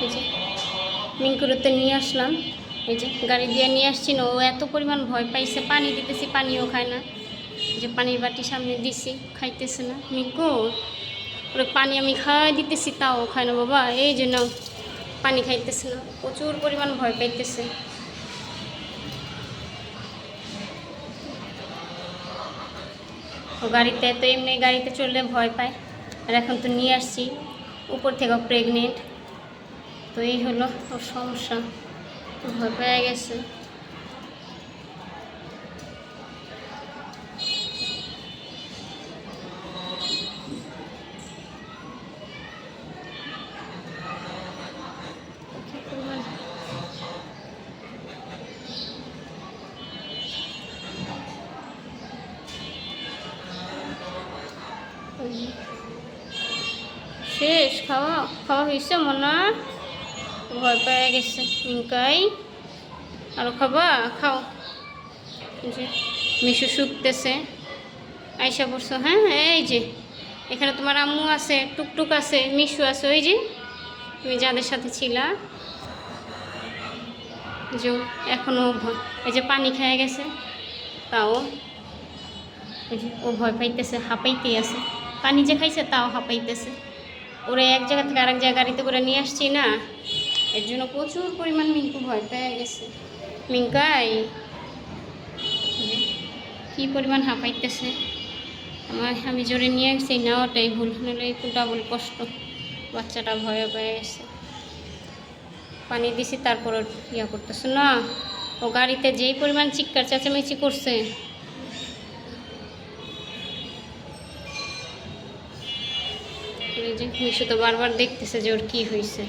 এই যে মিঙ্কুরতে নিয়ে আসলাম, এই যে গাড়ি দিয়ে নিয়ে আসছি না, ও এত পরিমাণ ভয় পাইছে, পানি দিতেছি পানিও খায় না। যে পানির বাটি সামনে দিছি, খাইতেছে না মিঙ্কু, ওরে পানি আমি খাওয়াই দিতেছি তাও খায় না বাবা, এই জন্য পানি খাইতেছে না, প্রচুর পরিমাণ ভয় পাইতেছে। ও গাড়িতে তো এমনি গাড়িতে চললে ভয় পায়, আর এখন তো নিয়ে আসছি উপর থেকে প্রেগনেন্ট, তো এই হলো ওর সমস্যা, ভয় পেয়ে গেছে। শেষ খাওয়া খাওয়া হয়েছে মনে, ভয় পেয়ে গেছে মিঙ্কাই, আরও খাবা খাও। যে মিশু শুকতেছে, আইসা পড়ছো, হ্যাঁ এই যে এখানে তোমার আম্মু আছে, টুকটুক আছে, মিশু আছে, ওই যে তুমি যাদের সাথে ছিলা, যে এখনও এই যে পানি খেয়ে গেছে, তাও এই যে ও ভয় পাইতেছে, হাঁপাইতেই আছে, পানি যে খাইছে তাও হাঁপাইতেছে। ওরা এক জায়গা থেকে আরেক জায়গা গাড়িতে করে নিয়ে আসছি না, এর জন্য প্রচুর পরিমাণ মিঙ্কু ভয় পেয়ে গেছে। মিঙ্কাই কী পরিমাণ হাঁপাইতেছে, আমি জোরে নিয়ে আসছি না, ওটাই ভুল, নাহলে একটু ডাবল কষ্ট, বাচ্চাটা ভয় পেয়ে গেছে। পানি দিছি তারপর ইয়া করতেছে না, ও গাড়িতে যেই পরিমাণ চিৎকার চেঁচামেচি করছে। মিশু তো বারবার দেখতেছে যে ওর কী হয়েছে।